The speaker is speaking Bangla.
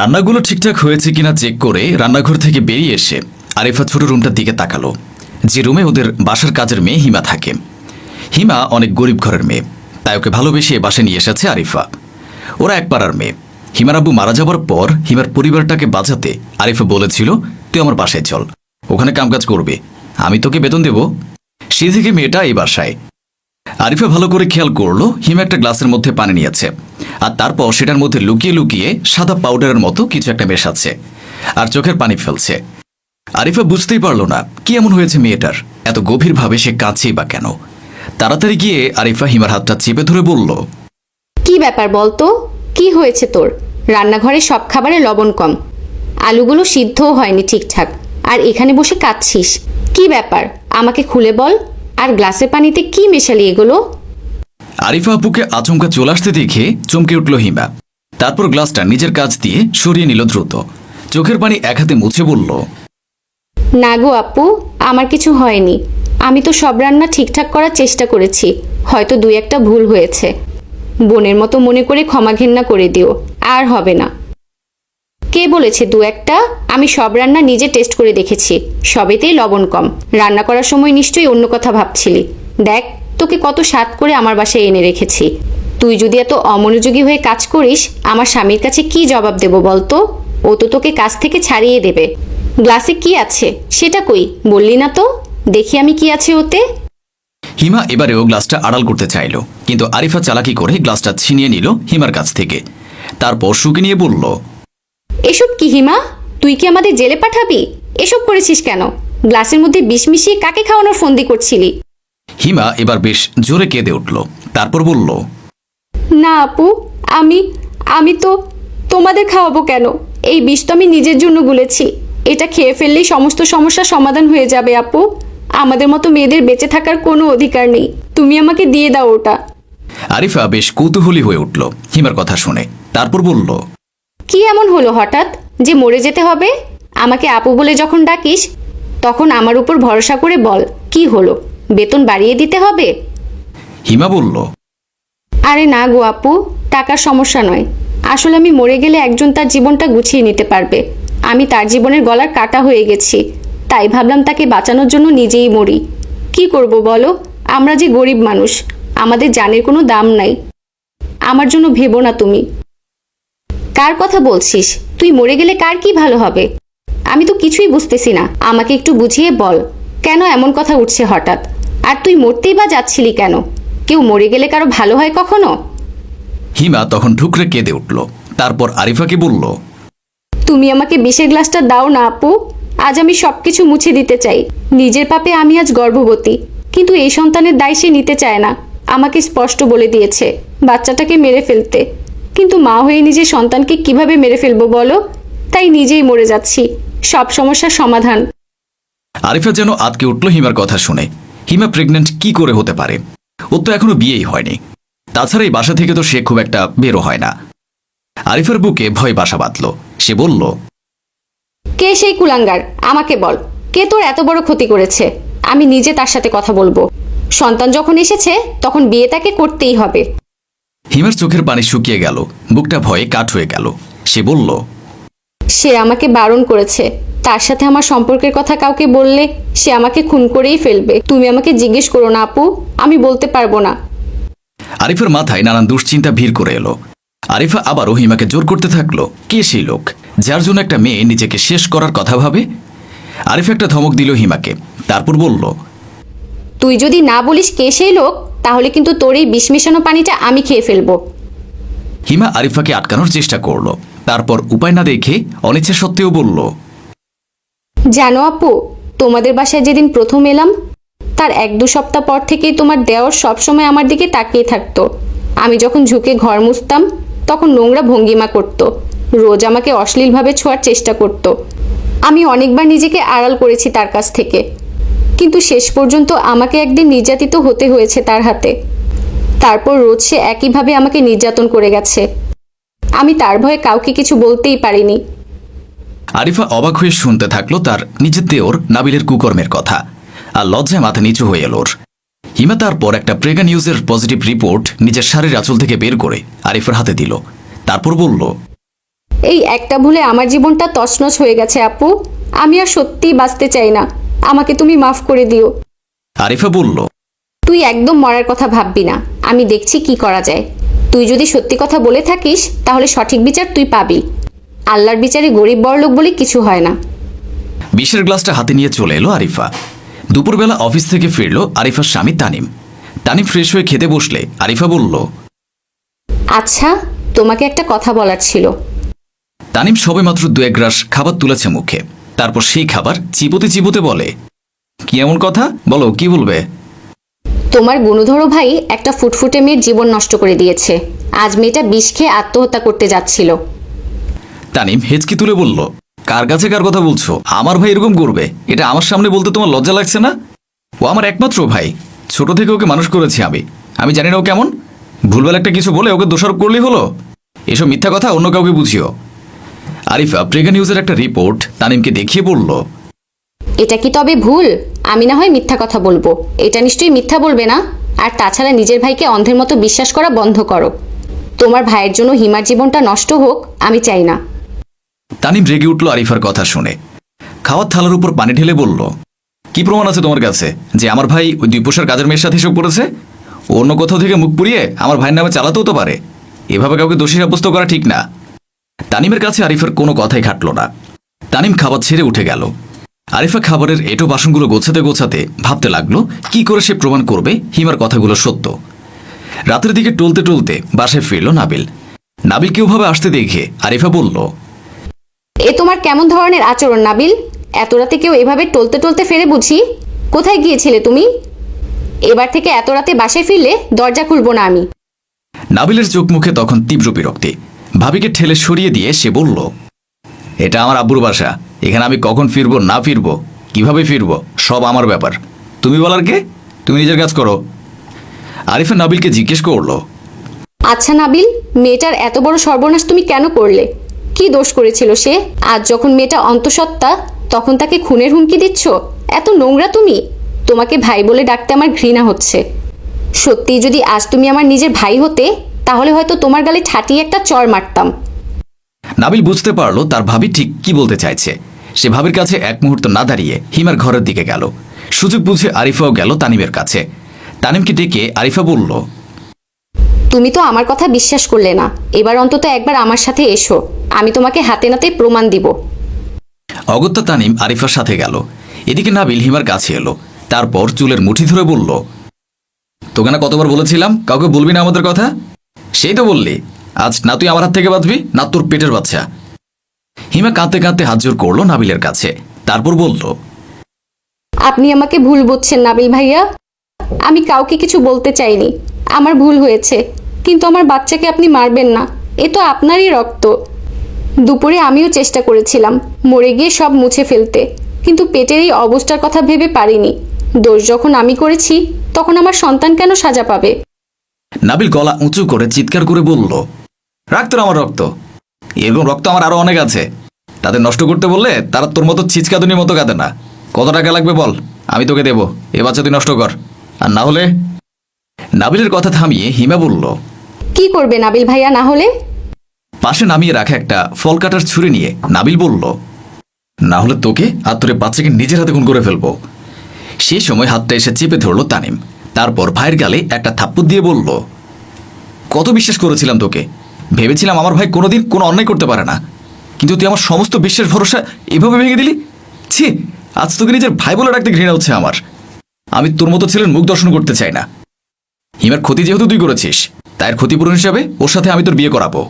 রান্নাগুলো ঠিকঠাক হয়েছে কিনা চেক করে রান্নাঘর থেকে বেরিয়ে এসে আরিফা ছোট রুমটার দিকে তাকালো, যে রুমে ওদের বাসার কাজের মেয়ে হিমা থাকে। হিমা অনেক গরিব ঘরের মেয়ে, তাই ওকে ভালোবেসে বাসায় নিয়ে এসেছে আরিফা। ওরা এক পাড়ার মেয়ে। হিমার আব্বু মারা যাবার পর হিমার পরিবারটাকে বাঁচাতে আরিফা বলেছিল, তুই আমার বাসায় চল, ওখানে কামকাজ করবে, আমি তোকে বেতন দেব। সে থেকে মেয়েটা এই বাসায়। আরিফা ভালো করে খেয়াল করলো হিমা একটা গ্লাসের মধ্যে পানি নিয়েছে, আর তারপর সেটার মধ্যে লুকিয়ে লুকিয়ে সাদা পাউডারের মতো কিছু একটা মেশাচ্ছে আর চোখের পানি ফেলছে। আরিফা বুঝতেই পারলো না কি এমন হয়েছে মেয়েটার, এত গভীরভাবে সে কাঁদছেই বা কেন। তাড়াতাড়ি গিয়ে আরিফা হিমার হাতটা চেপে ধরে বলল, কি ব্যাপার বলতো, কি হয়েছে তোর? রান্নাঘরে সব খাবারে লবণ কম, আলুগুলো সিদ্ধও হয়নি ঠিকঠাক, আর এখানে বসে কাঁদছিস। কি ব্যাপার আমাকে খুলে বল। আর গ্লাসের পানিতে কি মেশালি এগুলো? আরিফা আপুকে আচমকা চলে আসতে দেখে চমকে উঠল হিমা। তারপর গ্লাসটা নিজের কাছ দিয়ে সরিয়ে নিল দ্রুত। চোখের পানি এক হাতে মুছে বলল, না গো আপু, আমার কিছু হয়নি। আমি তো সব রান্না ঠিকঠাক করার চেষ্টা করেছি, হয়তো দুই একটা ভুল হয়েছে। বোনের মতো মনে করে ক্ষমা ঘেন্না করে দিও, আর হবে না। কে বলেছে দু একটা? আমি সব রান্না নিজে টেস্ট করে দেখেছি, সবেতেই লবণ কম। রান্না করার সময় নিশ্চয়ই অন্য কথা ভাবছিলি। দেখ তোকে কত স্বাদ করে আমার বাসায় এনে রেখেছি। তুই যদি এত অমনোযোগী হয়ে কাজ করিস, আমার স্বামীর কাছে কি জবাব দেব বলতো? ও তো তোকে কাজ থেকে ছাড়িয়ে দেবে। গ্লাসে কি আছে সেটা কই, বললি না তো? দেখি আমি কি আছে ওতে। হিমা এবারেও গ্লাসটা আড়াল করতে চাইল, কিন্তু আরিফা চালাকি করে গ্লাসটা ছিনিয়ে নিল হিমার কাছ থেকে। তারপর শুকে নিয়ে বলল, এসব কি হিমা? তুই কি আমাদের জেলে পাঠাবি? এসব করেছিস কেন? গ্লাসের মধ্যে বিষ মিশিয়ে কাকে খাওয়ানোর ফন্দি করছিলি? হিমা এবার বেশ জোরে কেঁদে উঠল। তারপর বলল, না আপু, আমি তো তোমাদের খাওয়াবো কেন? এই বিষ তো আমি নিজের জন্য গুলেছি। এটা খেয়ে ফেললেই সমস্ত সমস্যার সমাধান হয়ে যাবে আপু। আমাদের মতো মেয়েদের বেঁচে থাকার কোনো অধিকার নেই। তুমি আমাকে দিয়ে দাও ওটা। আরিফা বেশ কৌতূহলী হয়ে উঠল হিমার কথা শুনে। তারপর বলল, কি এমন হলো হঠাৎ যে মরে যেতে হবে? আমাকে আপু বলে যখন ডাকিস, তখন আমার উপর ভরসা করে বল, কি হলো? বেতন বাড়িয়ে দিতে হবে? হিমা বলল, আরে না গো আপু, টাকার সমস্যা নয়। আসলে আমি মরে গেলে একজন তার জীবনটা গুছিয়ে নিতে পারবে। আমি তার জীবনের গলার কাটা হয়ে গেছি, তাই ভাবলাম তাকে বাঁচানোর জন্য নিজেই মরি। কি করব বলো? আমরা যে গরিব মানুষ, আমাদের জানের কোনো দাম নাই। আমার জন্য ভেবো না তুমি। কার কথা বলছিস? তুই মরে গেলে কার কি ভালো হবে? আমি তো কিছুই বুঝতেছি না, আমাকে একটু বুঝিয়ে বল, কেন এমন কথা উঠছে হঠাৎ? আর তুই মরতেই বা যাচ্ছিলি কেন? কেউ মরে গেলে কারো ভালো হয় কখনো? হিমা তখন ঠুকরে কেঁদে উঠল। তারপর আরিফাকে বলল, তুমি আমাকে বিষের গ্লাসটা দাও না আপু। আজ আমি সবকিছু মুছে দিতে চাই। নিজের পাপে আমি আজ গর্ভবতী, কিন্তু এই সন্তানের দায় সে নিতে চায় না। আমাকে স্পষ্ট বলে দিয়েছে বাচ্চাটাকে মেরে ফেলতে, কিন্তু মা হয়ে নিজের সন্তানকে কিভাবে মেরে ফেলবো বলো? তাই নিজেই মরে যাচ্ছি। সব সমস্যার সমাধান। আরিফা যেন আতকে উঠল হিমার কথা শুনে। হিমা প্রেগনেন্ট কি করে হতে পারে? ওর তো এখনো বিয়েই হয়নি। তাছাড়া এই বাসা থেকে তো সে খুব একটা বেরো হয় না। আরিফার বুকে ভয় বাসা বাঁধল। সে বলল, কে সেই কুলাঙ্গার? আমাকে বল, কে তোর এত বড় ক্ষতি করেছে? আমি নিজে তার সাথে কথা বলবো। সন্তান যখন এসেছে তখন বিয়ে তাকে করতেই হবে। হিমার চোখের পানি শুকিয়ে গেল, বুকটা ভয়ে কাঠ হয়ে গেল। সে বলল, সে আমাকে বারণ করেছে। তার সাথে আমার সম্পর্কের কথা কাউকে বললে সে আমাকে খুন করেই ফেলবে। তুমি আমাকে জিজ্ঞেস করো না আপু, আমি বলতে পারবো না। আরিফার মাথায় নানান দুশ্চিন্তা ভিড় করে এলো। আরিফা আবারও হিমাকে জোর করতে থাকলো, কে সেই লোক যার জন্য একটা মেয়ে নিজেকে শেষ করার কথা ভাবে? আরিফা একটা ধমক দিল হিমাকে। তারপর বলল, তুই যদি না বলিস কে সেই লোক, তাহলে কিন্তু তোর এই বিষ মেশানো পানিটা আমি খেয়ে ফেলবো। হিমা আরিফাকে আটকানোর চেষ্টা করলো। তারপর উপায় না দেখে অনিচ্ছা সত্ত্বেও বলল, জানো আপু, তোমাদের বাসায় যেদিন প্রথম এলাম, তার 1-2 সপ্তাহ পর থেকেই তোমার দেওর সবসময় আমার দিকে তাকিয়ে থাকতো। আমি যখন ঝুঁকে ঘর মুছতাম, তখন নোংরা ভঙ্গিমা করত। রোজ আমাকে অশ্লীলভাবে ছোঁয়ার চেষ্টা করত। আমি অনেকবার নিজেকে আড়াল করেছি তার কাছ থেকে, কিন্তু শেষ পর্যন্ত আমাকে একদিন নির্যাতিত হতে হয়েছে তার হাতে। তারপর রোজ সে একইভাবে আমাকে নির্যাতন করে গেছে। আমি তার ভয়ে কাউকে কিছু বলতেই পারিনি। আরিফা অবাক হয়ে শুনতে থাকলো তার নিজের দেওর নাবিলের কুকর্মের কথা, আর লজ্জায় মাথা নিচু হয়ে এলোর। হিমা তারপর একটা প্রেগা নিউজের পজিটিভ রিপোর্ট নিজের শাড়ির আঁচল থেকে বের করে আরিফার হাতে দিল। তারপর বলল, এই একটা ভুলে আমার জীবনটা তছনছ হয়ে গেছে আপু। আমি আর সত্যিই বাঁচতে চাই না, আমাকে তুমি মাফ করে দিও। আরিফা বলল, তুই একদম মরার কথা ভাববি না, আমি দেখছি কি করা যায়। তুই যদি সত্যি কথা বলে থাকিস তাহলে সঠিক বিচার তুই পাবি। আল্লাহর বিচারে গরিব বড়লোক বলে কিছু হয় না। বিষের গ্লাসটা হাতে নিয়ে চলে এলো আরিফা। দুপুরবেলা অফিস থেকে ফিরল আরিফার স্বামী তানিম। তানিম ফ্রেশ হয়ে খেতে বসলে আরিফা বলল, আচ্ছা, তোমাকে একটা কথা বলার ছিল। তানিম সবেমাত্র 2-1 গ্রাস খাবার তুলেছে মুখে, তারপর সেই খাবার চিবোতে চিবোতে বলে, কি এমন কথা, বলো কি বলবে? তোমার গুণধরো ভাই একটা ফুটফুটে মেয়ের জীবন নষ্ট করে দিয়েছে। আজ মেয়েটা বিষ খেয়ে আত্মহত্যা করতে যাচ্ছিল। তানিম হেঁচকি তুলে বলল, কার কাছে কার কথা বলছো? আমার ভাই এরকম করবে? এটা আমার সামনে বলতে তোমার লজ্জা লাগছে না? ও আমার একমাত্র ভাই, ছোট থেকে ওকে মানুষ করেছি আমি জানি না ও কেমন। ভুলভাল একটা কিছু বলে ওকে দোষারোপ করলেই হলো? এসব মিথ্যা কথা অন্য কাউকে বুঝিও। আরিফা প্রেগা নিউজের একটা রিপোর্ট তানিমকে দেখিয়ে বলল, এটা কি তবে ভুল? আমি না হয় মিথ্যা কথা বলবো, এটা নিশ্চয়ই মিথ্যা বলবে না। আর তাছাড়া নিজের ভাইকে অন্ধের মতো বিশ্বাস করা বন্ধ করো। তোমার ভাইয়ের জন্য হিমার জীবনটা নষ্ট হোক আমি চাই না। তানিম রেগে উঠল আরিফার কথা শুনে। খাওয়ার থালার উপর পানি ঢেলে বলল, কি প্রমাণ আছে তোমার কাছে যে আমার ভাই ওই 2 পয়সার কাজের মেয়ের সাথে এসব করেছে? ও অন্য কোথাও থেকে মুখ পুড়িয়ে আমার ভাইয়ের নামে চালাতেও তো পারে। এভাবে কাউকে দোষী সাব্যস্ত করা ঠিক না। তানিমের কাছে আরিফার কোনো কথাই খাটল না। তানিম খাবার ছেড়ে উঠে গেল। আরিফা খাবারের এঁটো বাসনগুলো গোছাতে গোছাতে ভাবতে লাগলো কি করে সে প্রমাণ করবে হিমার কথাগুলো সত্য। রাতের দিকে টলতে টলতে বাসায় ফিরল নাবিল। নাবিলকে ওভাবে আসতে দেখে আরিফা বলল, এ তোমার কেমন ধরনের আচরণ নাবিল? এত রাতে কেউ এভাবে টলতে টলতে ফেরে বুঝি? কোথায় গিয়েছিলে তুমি? এবার থেকে এত রাতে বাসায় ফিরলে দরজা খুলবো না আমি। নাবিলের চোখ মুখে তখন তীব্র বিরক্তি। ভাবিকে ঠেলে সরিয়ে দিয়ে সে বলল, এটা আমার আব্বুর বাসা, এখানে আমি কখন ফিরবো না ফিরবো কিভাবে ফিরবো সব আমার ব্যাপার, তুমি বলার কে? তুমি নিজের কাজ করো। আরিফা নাবিলকে জিজ্ঞেস করলো, আচ্ছা নাবিল, মেয়েটার এত বড় সর্বনাশ তুমি কেন করলে? কি দোষ করেছিল সে? আজ যখন মেয়েটা অন্তঃসত্ত্বা তখন তাকে খুনের হুমকি দিচ্ছ? এত নোংরা তুমি! তোমাকে ভাই বলে ডাকতে আমার ঘৃণা হচ্ছে। সত্যি যদি আজ তুমি আমার নিজের ভাই হতে তাহলে হয়তো তোমার গালে ঠাটিয়ে একটা চড় মারতাম। নাবিল বুঝতে পারলো তার ভাবি ঠিক কি বলতে চাইছে। সে ভাবির কাছে এক মুহূর্ত না দাঁড়িয়ে হিমার ঘরের দিকে গেল। সুযোগ বুঝে আরিফাও গেল তানিমের কাছে। তানিমকে ডেকে আরিফা বলল, তুমি তো আমার কথা বিশ্বাস করলে না, এবার অন্তত একবার আমার সাথে এসো, আমি তোমাকে হাতে নাতে প্রমাণ দিব। অগত্যা তানিম আরিফার সাথে গেল। এদিকে নাবিল হিমার কাছে এলো। তারপর চুলের মুঠি ধরে বলল, তোকে না কতবার বলেছিলাম কাউকে বলবি না আমাদের কথা? সেই তো বললি, আজ না তুই আমার হাত থেকে বাঁচবি না তোর পেটের বাচ্চা। হিমা কাঁদতে কাঁদতে হাত জোর করলো নাবিলের কাছে। তারপর বলল, আপনি আমাকে ভুল বুঝছেন নাবিল ভাইয়া, আমি কাউকে কিছু বলতে চাইনি। আমার ভুল হয়েছে, কিন্তু আমার বাচ্চাকে আপনি মারবেন না, এ তো আপনারই রক্ত। দুপুরে আমিও চেষ্টা করেছিলাম মরে গিয়ে সব মুছে ফেলতে, কিন্তু পেটের এই অবস্থার কথা ভেবে পারিনি। দোষ যখন আমি করেছি তখন আমার সন্তান কেন সাজা পাবে? নাবিল গলা উঁচু করে চিৎকার করে বলল, রাখ তোর আমার রক্ত, এরকম রক্ত আমার আরো অনেক আছে। তাদের নষ্ট করতে বললে তারা তোর মতো ছিচকাদুনির মতো কাঁদে না। কত টাকা লাগবে বল, আমি তোকে দেবো, এ বাচ্চা তুই নষ্ট কর। আর না হলে? নাবিলের কথা থামিয়ে হিমা বলল, কি করবে নাবিল ভাইয়া না হলে? পাশে নামিয়ে রাখা একটা ফল কাটার ছুরি নিয়ে নাবিল বলল, না হলে তোকে আর তোর বাচ্চাকে নিজের হাতে খুন করে ফেলবো। সেই সময় হাতটা এসে চেপে ধরল তানিম। তারপর ভাইয়ের গালে একটা থাপ্পড় দিয়ে বলল, কত বিশ্বাস করেছিলাম তোকে, ভেবেছিলাম আমার ভাই কোনোদিন কোনো অন্যায় করতে পারে না, কিন্তু তুই আমার সমস্ত বিশ্বাস ভরসা এভাবে ভেঙে দিলি। ছি, আজ তোকে নিজের ভাই বলে ডাকতে ঘৃণা হচ্ছে আমার। আমি তোর মতো ছেলের মুখ দর্শন করতে চাই না। হিমার ক্ষতি যেহেতু তুই করেছিস, তাই এর ক্ষতিপূরণ হিসাবে ওর সাথে আমি তোর বিয়ে করাবো।